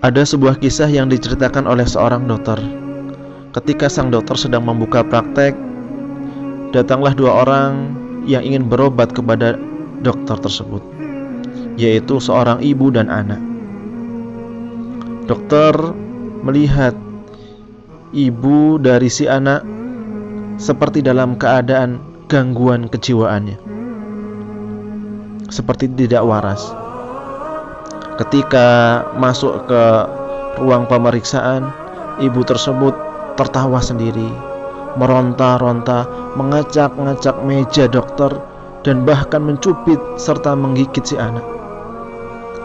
Ada sebuah kisah yang diceritakan oleh seorang dokter. Ketika sang dokter sedang membuka praktek, datanglah dua orang yang ingin berobat kepada dokter tersebut, yaitu seorang ibu dan anak. Dokter melihat ibu dari si anak seperti dalam keadaan gangguan kejiwaannya, seperti tidak waras. Ketika masuk ke ruang pemeriksaan, ibu tersebut tertawa sendiri, meronta-ronta, mengacak-ngacak meja dokter, dan bahkan mencubit serta menggigit si anak.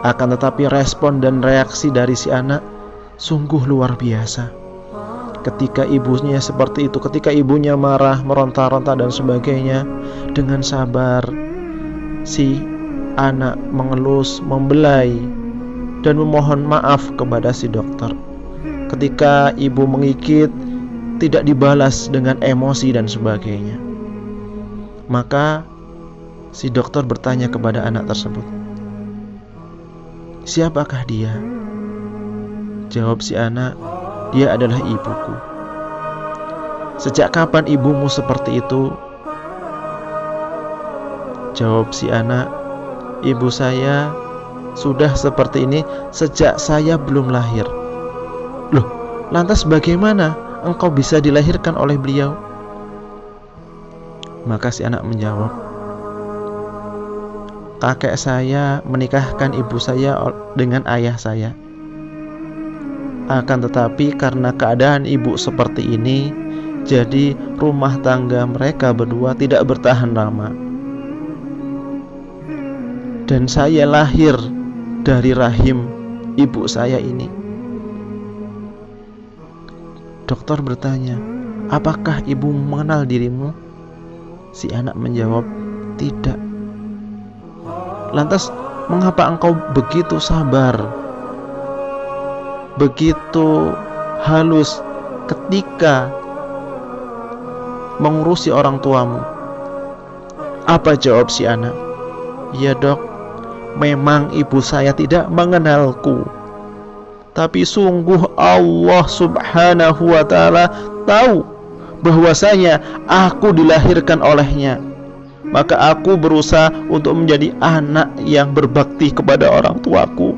Akan tetapi respon dan reaksi dari si anak sungguh luar biasa. Ketika ibunya seperti itu, ketika ibunya marah, meronta-ronta dan sebagainya, dengan sabar si anak mengelus, membelai, dan memohon maaf kepada si dokter. Ketika ibu menggigit, tidak dibalas dengan emosi dan sebagainya. Maka si dokter bertanya kepada anak tersebut, "Siapakah dia?" Jawab si anak, "Dia adalah ibuku." "Sejak kapan ibumu seperti itu?" Jawab si anak, "Ibu saya sudah seperti ini sejak saya belum lahir." "Loh, lantas bagaimana engkau bisa dilahirkan oleh beliau?" Maka si anak menjawab, "Kakek saya menikahkan ibu saya dengan ayah saya. Akan tetapi karena keadaan ibu seperti ini, jadi rumah tangga mereka berdua tidak bertahan lama. Dan saya lahir dari rahim ibu saya ini." Dokter bertanya, "Apakah ibu mengenal dirimu?" Si anak menjawab, "Tidak." "Lantas mengapa engkau begitu sabar, begitu halus ketika mengurusi orang tuamu?" Apa jawab si anak? "Ya dok, memang ibu saya tidak mengenalku, tapi sungguh Allah subhanahu wa ta'ala tahu bahwasanya aku dilahirkan olehnya. Maka aku berusaha untuk menjadi anak yang berbakti kepada orang tuaku."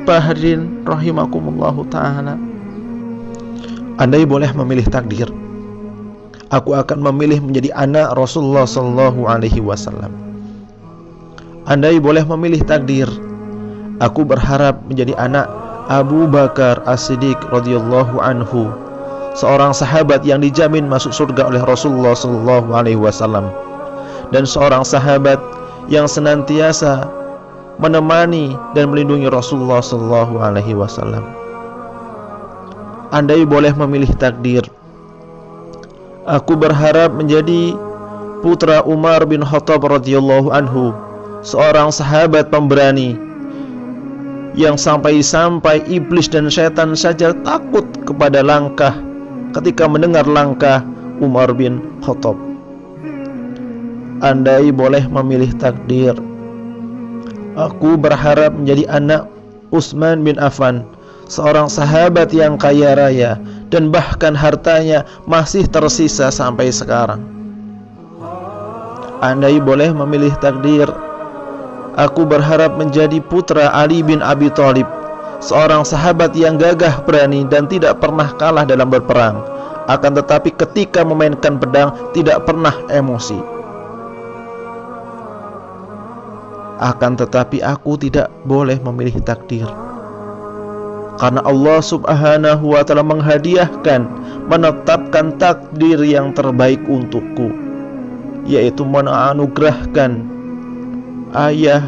Pak hadirin rahimakumullahu ta'ala, andai boleh memilih takdir, aku akan memilih menjadi anak Rasulullah sallallahu alaihi wasallam. Andai boleh memilih takdir, aku berharap menjadi anak Abu Bakar As-Siddiq radhiyallahu anhu, seorang sahabat yang dijamin masuk surga oleh Rasulullah sallallahu alaihi wasallam, dan seorang sahabat yang senantiasa menemani dan melindungi Rasulullah sallallahu alaihi wasallam. Andai boleh memilih takdir, aku berharap menjadi putra Umar bin Khattab radhiyallahu anhu, seorang sahabat pemberani yang sampai-sampai iblis dan setan saja takut kepada langkah ketika mendengar langkah Umar bin Khattab. Andai boleh memilih takdir, aku berharap menjadi anak Utsman bin Affan, seorang sahabat yang kaya raya dan bahkan hartanya masih tersisa sampai sekarang. Andai boleh memilih takdir, aku berharap menjadi putra Ali bin Abi Thalib, seorang sahabat yang gagah berani dan tidak pernah kalah dalam berperang, akan tetapi ketika memainkan pedang tidak pernah emosi. Akan tetapi aku tidak boleh memilih takdir, karena Allah subhanahu wa ta'ala menghadiahkan, menetapkan takdir yang terbaik untukku, yaitu menganugerahkan ayah,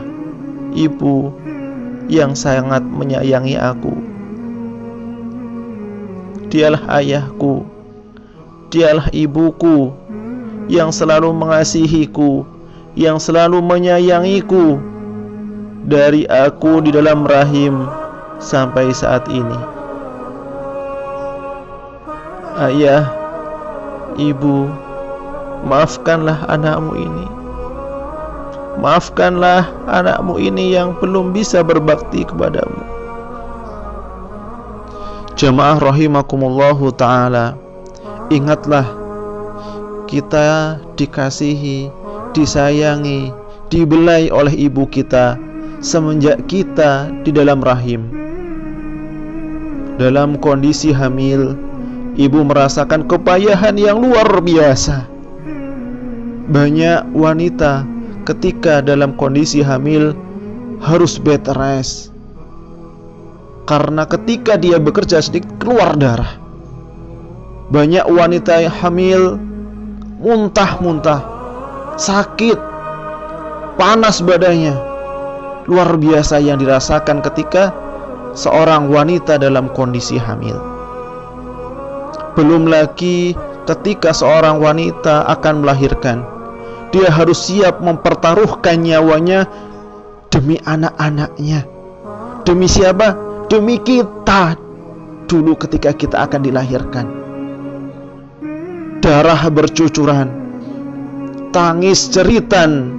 ibu yang sangat menyayangi aku. Dialah ayahku, dialah ibuku yang selalu mengasihiku, yang selalu menyayangiku dari aku di dalam rahim sampai saat ini. Ayah, ibu, maafkanlah anakmu ini. Maafkanlah anakmu ini yang belum bisa berbakti kepadamu. Jamaah rahimakumullahu ta'ala, ingatlah, kita dikasihi, disayangi, dibelai oleh ibu kita semenjak kita di dalam rahim. Dalam kondisi hamil, ibu merasakan kepayahan yang luar biasa. Banyak wanita ketika dalam kondisi hamil harus bed rest, karena ketika dia bekerja sedikit keluar darah. Banyak wanita yang hamil muntah-muntah, sakit, panas badannya. Luar biasa yang dirasakan ketika seorang wanita dalam kondisi hamil. Belum lagi ketika seorang wanita akan melahirkan, dia harus siap mempertaruhkan nyawanya demi anak-anaknya. Demi siapa? Demi kita dulu ketika kita akan dilahirkan. Darah bercucuran, tangis jeritan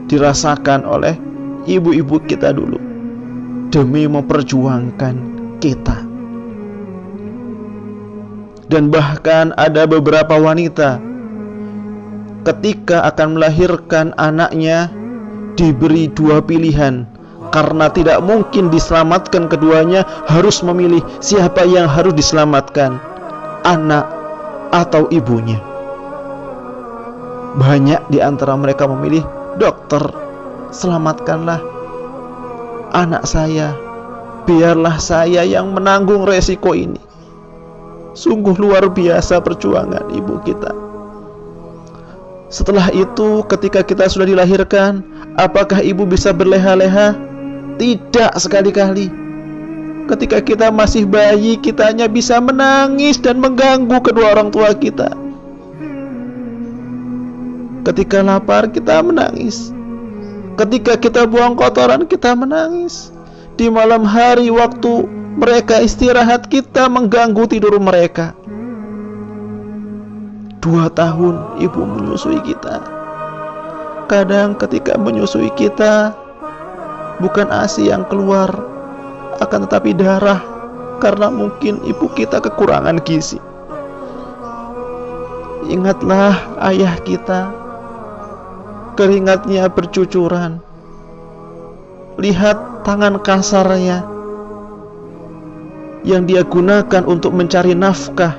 dirasakan oleh ibu-ibu kita dulu demi memperjuangkan kita. Dan bahkan ada beberapa wanita ketika akan melahirkan anaknya diberi dua pilihan, karena tidak mungkin diselamatkan keduanya, harus memilih siapa yang harus diselamatkan, anak atau ibunya. Banyak di antara mereka memilih, dokter, selamatkanlah anak saya, biarlah saya yang menanggung resiko ini. Sungguh luar biasa perjuangan ibu kita. Setelah itu, ketika kita sudah dilahirkan, apakah ibu bisa berleha-leha? Tidak sekali-kali. Ketika kita masih bayi, kita hanya bisa menangis dan mengganggu kedua orang tua kita. Ketika lapar, kita menangis. Ketika kita buang kotoran, kita menangis. Di malam hari waktu mereka istirahat, kita mengganggu tidur mereka. 2 tahun ibu menyusui kita. Kadang ketika menyusui kita, bukan ASI yang keluar, akan tetapi darah, karena mungkin ibu kita kekurangan gizi. Ingatlah ayah kita, keringatnya bercucuran. Lihat tangan kasarnya yang dia gunakan untuk mencari nafkah.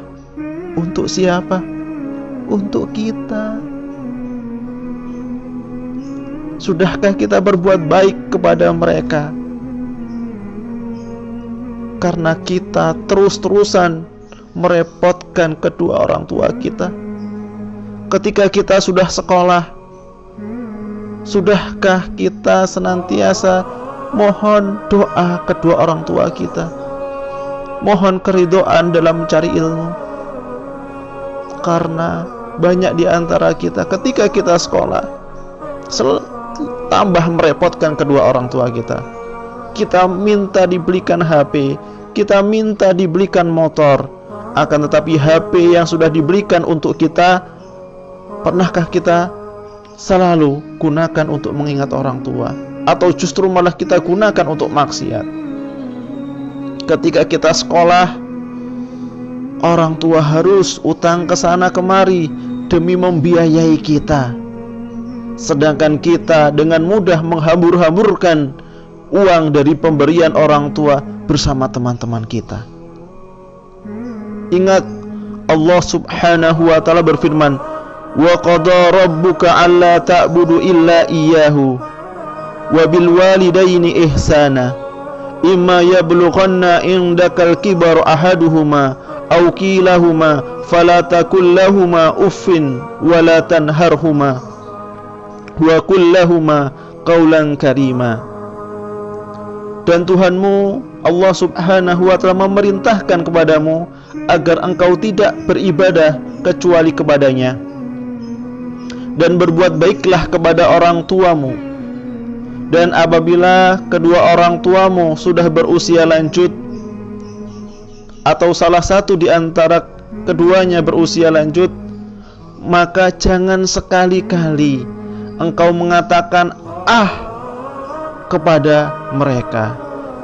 Untuk siapa? Untuk kita. Sudahkah kita berbuat baik kepada mereka? Karena kita terus-terusan merepotkan kedua orang tua kita. Ketika kita sudah sekolah, sudahkah kita senantiasa mohon doa kedua orang tua kita? Mohon keridhaan dalam mencari ilmu. Karena banyak di antara kita ketika kita sekolah tambah merepotkan kedua orang tua kita. Kita minta dibelikan HP, kita minta dibelikan motor, akan tetapi HP yang sudah dibelikan untuk kita, pernahkah kita selalu gunakan untuk mengingat orang tua? Atau justru malah kita gunakan untuk maksiat? Ketika kita sekolah, orang tua harus utang ke sana kemari demi membiayai kita, sedangkan kita dengan mudah menghambur-hamburkan uang dari pemberian orang tua bersama teman-teman kita. Ingat, Allah Subhanahu wa ta'ala berfirman, wa qada rabbuka alla ta'budu illa iyyahu wa bil walidaini ihsana imma yablughanna indakal kibar ahaduhuma aw kilahuma fala takul lahuma uffin wa la tanharhuma wa qul lahuma qawlan karima. Dan Tuhanmu Allah Subhanahu wa ta'ala memerintahkan kepadamu agar engkau tidak beribadah kecuali kepadanya, dan berbuat baiklah kepada orang tuamu. Dan apabila kedua orang tuamu sudah berusia lanjut, atau salah satu di antara keduanya berusia lanjut, maka jangan sekali-kali engkau mengatakan ah kepada mereka,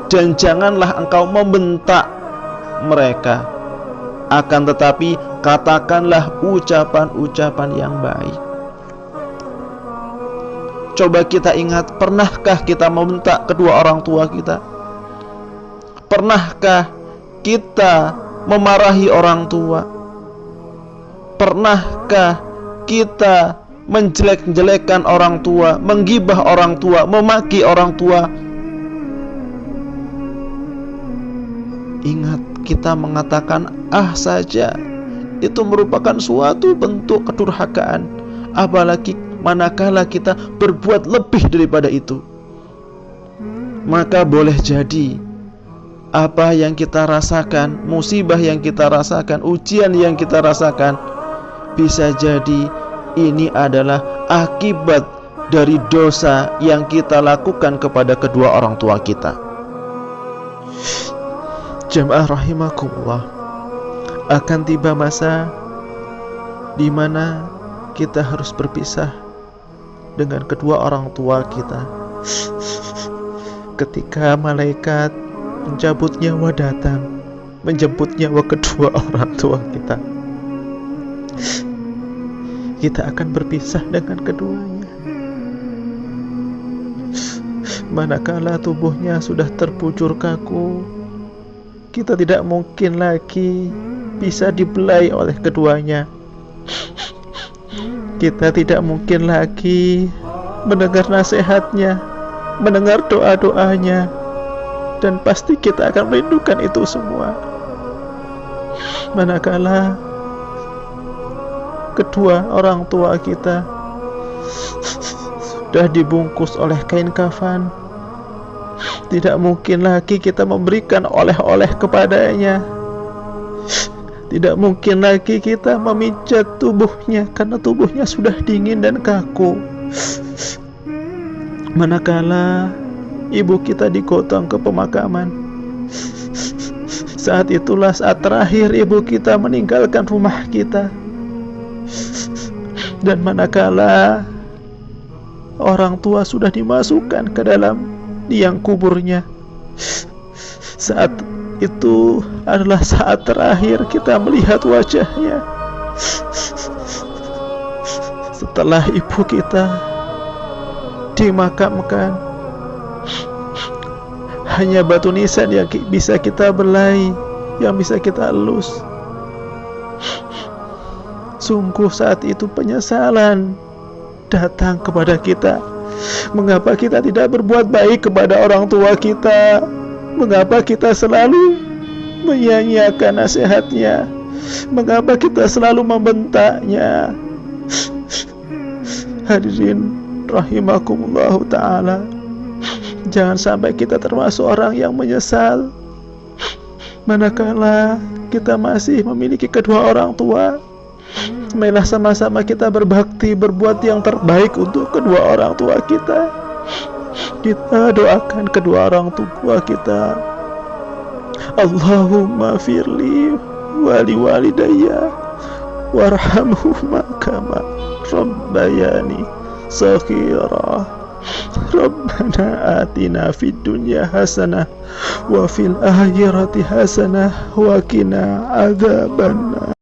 dan janganlah engkau membentak mereka, akan tetapi katakanlah ucapan-ucapan yang baik. Coba kita ingat, pernahkah kita membentak kedua orang tua kita? Pernahkah kita memarahi orang tua? Pernahkah kita menjelek-jelekan orang tua, menggibah orang tua, memaki orang tua? Ingat, kita mengatakan ah saja itu merupakan suatu bentuk kedurhakaan, apalagi manakala kita berbuat lebih daripada itu. Maka boleh jadi apa yang kita rasakan, musibah yang kita rasakan, ujian yang kita rasakan, bisa jadi ini adalah akibat dari dosa yang kita lakukan kepada kedua orang tua kita. Jamaah rahimakumullah, akan tiba masa di mana kita harus berpisah dengan kedua orang tua kita. Ketika malaikat mencabut nyawa datang, menjemput nyawa kedua orang tua kita, kita akan berpisah dengan keduanya. Manakala tubuhnya sudah terbujur kaku, kita tidak mungkin lagi bisa dibelai oleh keduanya. Kita tidak mungkin lagi mendengar nasihatnya, mendengar doa-doanya, dan pasti kita akan merindukan itu semua. Manakala kedua orang tua kita sudah dibungkus oleh kain kafan, tidak mungkin lagi kita memberikan oleh-oleh kepadanya. Tidak mungkin lagi kita memijat tubuhnya, karena tubuhnya sudah dingin dan kaku. Manakala ibu kita digotong ke pemakaman, saat itulah saat terakhir ibu kita meninggalkan rumah kita. Dan manakala orang tua sudah dimasukkan ke dalam liang kuburnya, saat itu adalah saat terakhir kita melihat wajahnya. Setelah ibu kita dimakamkan, hanya batu nisan yang bisa kita belai, yang bisa kita elus. Sungguh saat itu penyesalan datang kepada kita. Mengapa kita tidak berbuat baik kepada orang tua kita? Mengapa kita selalu menyia-nyiakan nasihatnya? Mengapa kita selalu membentaknya? Hadirin rahimakumullah ta'ala, jangan sampai kita termasuk orang yang menyesal manakala kita masih memiliki kedua orang tua. Marilah sama-sama kita berbakti, berbuat yang terbaik untuk kedua orang tua kita. Kita doakan kedua orang tua kita. Allahumma firli wali walidayya warhamhuma kama rabbayani saghira. Rabbana atina fid dunya hasanah wa fil akhirati hasanah wa qina adzabannar.